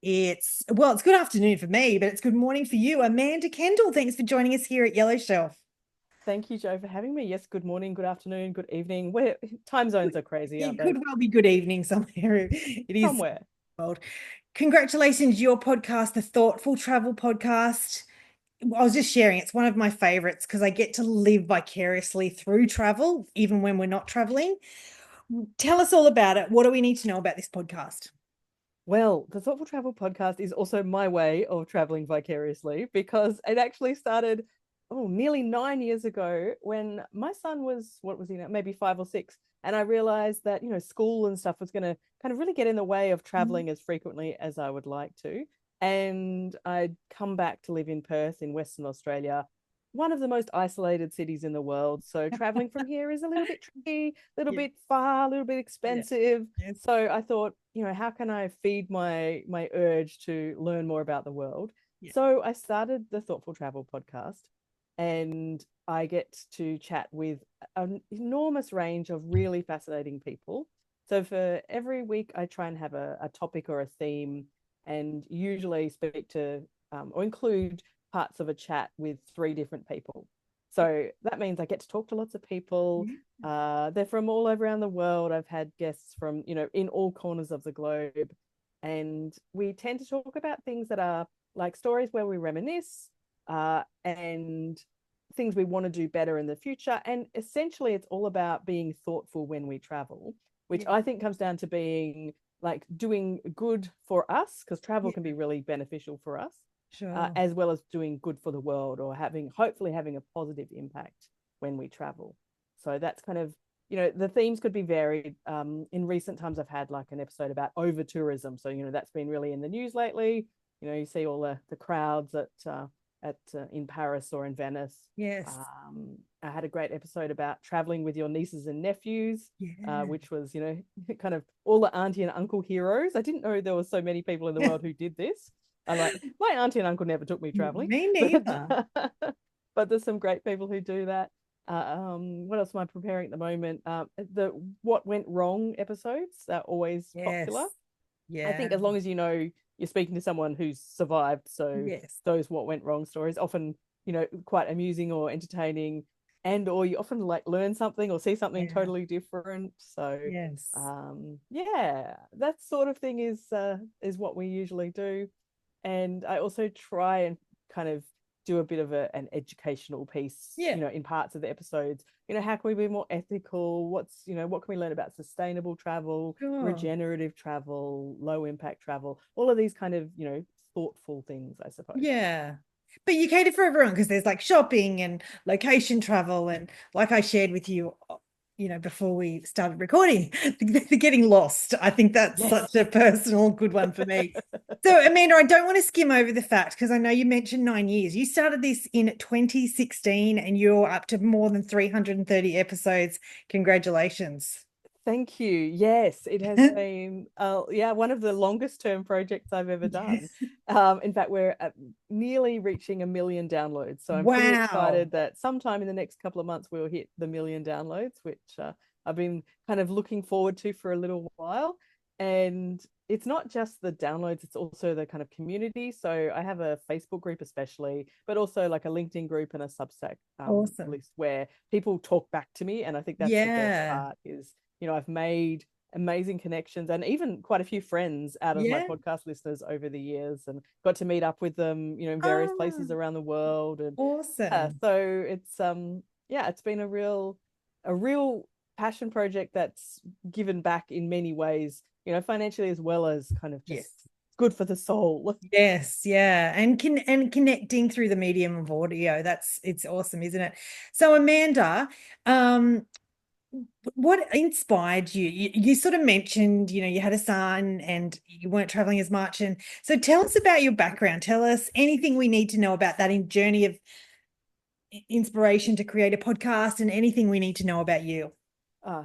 It's good afternoon for me, but it's good morning for you. Amanda Kendle, thanks for joining us here at Yellow Shelf. Thank you, Joe, for having me. Yes, good morning, good afternoon, good evening. Where time zones are crazy, aren't It they? could well be good evening somewhere. It is Somewhere. world. Congratulations, your podcast, the Thoughtful Travel Podcast. I was just sharing, it's one of my favorites because I get to live vicariously through travel, even when we're not traveling. Tell us all about it. What do we need to know about this podcast? Well, the Thoughtful Travel podcast is also my way of traveling vicariously because it actually started, nearly 9 years ago when my son was, what was he now, maybe 5 or 6. And I realized that, school and stuff was going to kind of really get in the way of traveling as frequently as I would like to. And I'd come back to live in Perth in Western Australia, one of the most isolated cities in the world. So traveling from here is a little bit tricky, a little Yeah, bit far, a little bit yeah, expensive. yes. So I thought, how can I feed my urge to learn more about the world? Yeah. So I started the Thoughtful Travel podcast, and I get to chat with an enormous range of really fascinating people. So for every week, I try and have a topic or a theme, and usually speak to or include parts of a chat with three different people. So that means I get to talk to lots of people. Yeah. They're from all around the world. I've had guests from, in all corners of the globe. And we tend to talk about things that are like stories where we reminisce, and things we want to do better in the future. And essentially, it's all about being thoughtful when we travel, which Yeah. I think comes down to being like doing good for us, because travel Yeah. can be really beneficial for us, Sure. as well as doing good for the world, or hopefully having a positive impact when we travel. So that's kind of, the themes could be varied. In recent times, I've had like an episode about over tourism. So, that's been really in the news lately. You see all the crowds at in Paris or in Venice. Yes. I had a great episode about traveling with your nieces and nephews, Yeah. which was, kind of all the auntie and uncle heroes. I didn't know there were so many people in the world who did this. I'm like, my auntie and uncle never took me traveling, Me neither. but but there's some great people who do that. What else am I preparing at the moment? The what went wrong episodes are always popular. Yes. I Yeah. think as long as you're speaking to someone who's survived, so Yes. those what went wrong stories often, quite amusing or entertaining, and or you often like learn something or see something Yeah. totally different. So Yes. yeah, that sort of thing is what we usually do. And I also try and kind of do a bit of an educational piece, Yeah. in parts of the episodes. How can we be more ethical? What can we learn about sustainable travel, Sure. regenerative travel, low impact travel, all of these kind of, thoughtful things, I suppose. Yeah. But you cater for everyone because there's like shopping and location travel. And like I shared with you, before we started recording, the getting lost. I think that's Yes. such a personal good one for me. So, Amanda, I don't want to skim over the fact because I know you mentioned 9 years. You started this in 2016 and you're up to more than 330 episodes. Congratulations. Thank you. Yes, it has been, yeah, one of the longest term projects I've ever done. Yes. In fact, we're at nearly reaching 1 million downloads. So I'm pretty Wow. excited that sometime in the next couple of months we'll hit the 1 million downloads, which I've been kind of looking forward to for a little while. And it's not just the downloads, it's also the kind of community. So I have a Facebook group, especially, but also like a LinkedIn group and a Substack Awesome. list where people talk back to me. And I think that's the best Yeah. part is, I've made amazing connections and even quite a few friends out of my Yeah. podcast listeners over the years, and got to meet up with them, in various Oh, places around the world. And yeah, awesome. so yeah, it's been a real passion project that's given back in many ways, financially as well as kind of just Yes. good for the soul. Yes, yeah. And connecting through the medium of audio. It's awesome, isn't it? So Amanda, um, what inspired you? You sort of mentioned, you had a son and you weren't traveling as much. And so tell us about your background. Tell us anything we need to know about that in journey of inspiration to create a podcast and anything we need to know about you.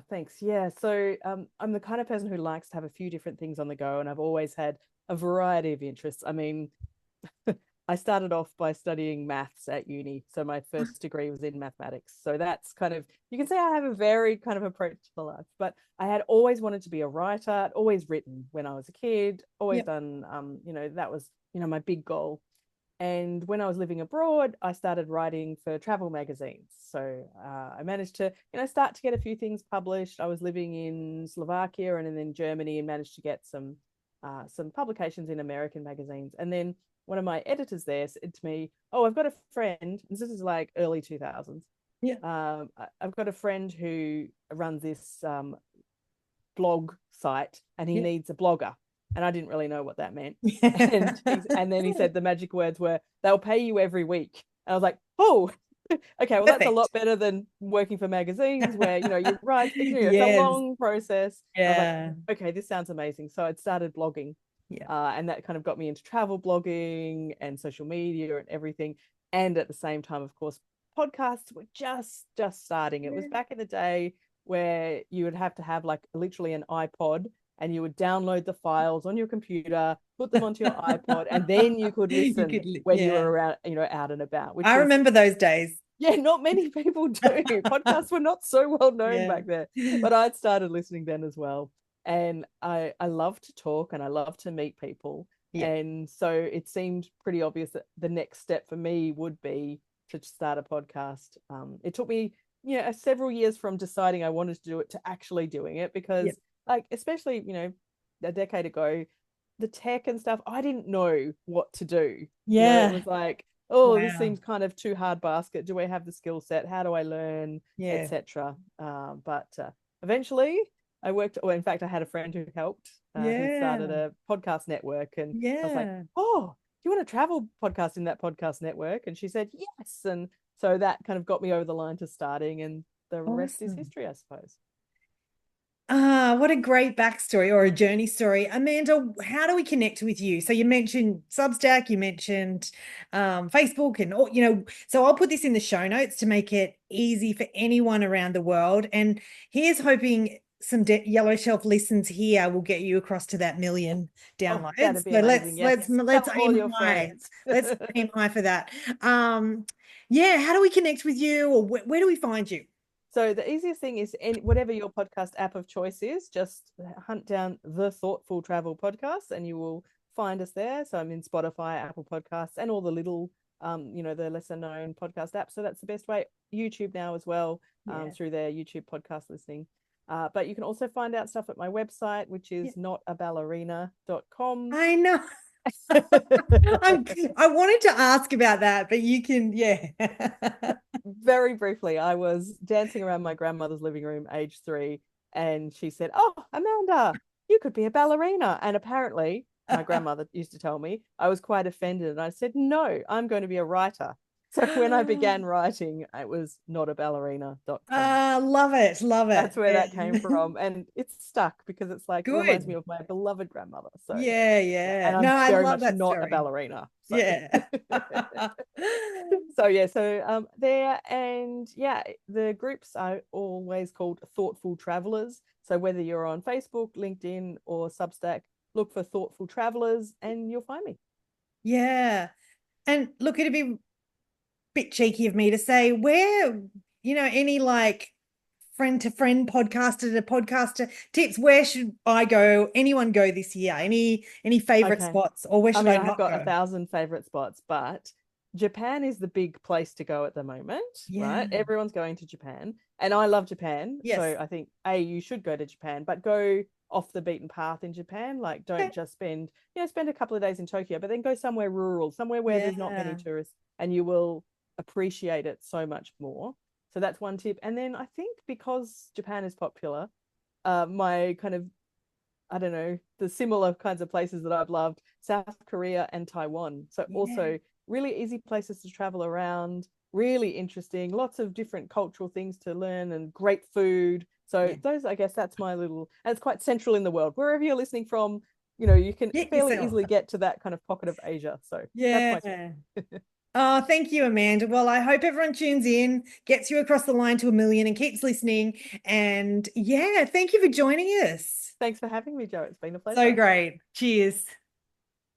Thanks. Yeah. So I'm the kind of person who likes to have a few different things on the go, and I've always had a variety of interests. I mean, I started off by studying maths at uni. So my first degree was in mathematics. So that's kind of, you can say I have a very kind of approach to the life, but I had always wanted to be a writer, I'd always written when I was a kid, always Yep. done, that was, my big goal. And when I was living abroad, I started writing for travel magazines. So I managed to, start to get a few things published. I was living in Slovakia and then Germany and managed to get some publications in American magazines. And then one of my editors there said to me, "Oh, I've got a friend." This is like early 2000s. Yeah. I've got a friend who runs this blog site, and he Yeah. needs a blogger. And I didn't really know what that meant. Yeah. And then he said the magic words were, "They'll pay you every week." And I was like, "Oh, okay, well, that's a lot Perfect. better than working for magazines where, you write, it's a Yes. long process." I was like, Yeah. okay, this sounds amazing. So I'd started blogging, Yeah. and that kind of got me into travel blogging and social media and everything. And at the same time, of course, podcasts were just starting. It was Yeah. back in the day where you would have to have like literally an iPod, and you would download the files on your computer, put them onto your iPod, and then you could You listen could, when you were yeah. around, out and about, which I was, remember those days. yeah, not many people do. Podcasts were not so well known Yeah. back then, but I'd started listening then as well. And I love to talk and I love to meet people. Yeah. And so it seemed pretty obvious that the next step for me would be to start a podcast. It took me, several years from deciding I wanted to do it to actually doing it, Yeah. because, like, especially, a decade ago, the tech and stuff, I didn't know what to do. It Yeah. was like, oh, this Wow. seems kind of too hard basket. Do I have the skill set? How do I learn, Yeah. etc. But eventually, I worked. Well, in fact, I had a friend who helped, who started Yeah. a podcast network, and I was like, Yeah. "Oh, do you want a travel podcast in that podcast network?" And she said, "Yes." And so that kind of got me over the line to starting, and the rest is Awesome. history, I suppose. Ah, what a great backstory or a journey story. Amanda, how do we connect with you? So you mentioned Substack, you mentioned Facebook and all, so I'll put this in the show notes to make it easy for anyone around the world. And here's hoping some yellow shelf listens here will get you across to that million Oh, that'd downloads. be So amazing. Yes, let's tell all aim your high. friends. Let's aim high for that. Yeah, how do we connect with you, or where do we find you? So the easiest thing is, whatever your podcast app of choice is, just hunt down the Thoughtful Travel Podcast and you will find us there. So I'm in Spotify, Apple Podcasts, and all the little, the lesser known podcast apps. So that's the best way. YouTube now as well, Yeah. through their YouTube podcast listening. But you can also find out stuff at my website, which Yeah. is notaballerina.com. I know. I wanted to ask about that, but you can, yeah. Very briefly, I was dancing around my grandmother's living room, age 3, and she said, "Oh, Amanda, you could be a ballerina." And apparently, my grandmother used to tell me, I was quite offended, and I said, "No, I'm going to be a writer." So when I began writing, it was notaballerina.com. Love it, love it. That's where that came from. And it's stuck because it's like, it reminds me Good. of my beloved grandmother. So, Yeah, yeah. yeah. And No, I'm I very love much that not a story. ballerina. So, Yeah. so yeah, so there, and yeah, the groups are always called Thoughtful Travelers. So whether you're on Facebook, LinkedIn, or Substack, look for Thoughtful Travelers and you'll find me. Yeah. And look, it'd be a bit cheeky of me to say where, any like friend to friend, podcaster to podcaster tips. Where should I go? Anyone go this year? Any favorite Okay. spots, or where I should I mean, I have not got a go? thousand favorite spots, but Japan is the big place to go at the moment, Yeah. right? Everyone's going to Japan, and I love Japan. Yes. So I think, you should go to Japan, but go off the beaten path in Japan. Like, Okay. don't just spend a couple of days in Tokyo, but then go somewhere rural, somewhere where there's not many Yeah. tourists, and you will appreciate it so much more. So that's one tip. And then I think, because Japan is popular, my kind of, I don't know, the similar kinds of places that I've loved, South Korea and Taiwan. So Yeah. also really easy places to travel around, really interesting, lots of different cultural things to learn and great food. So Yeah. those, I guess that's my little, and it's quite central in the world. Wherever you're listening from, you can Get fairly yourself. easily get to that kind of pocket of Asia. So that's my tip. Yeah. Oh, thank you, Amanda. Well, I hope everyone tunes in, gets you across the line to a million and keeps listening. And yeah, thank you for joining us. Thanks for having me, Joe. It's been a So pleasure. great. Cheers.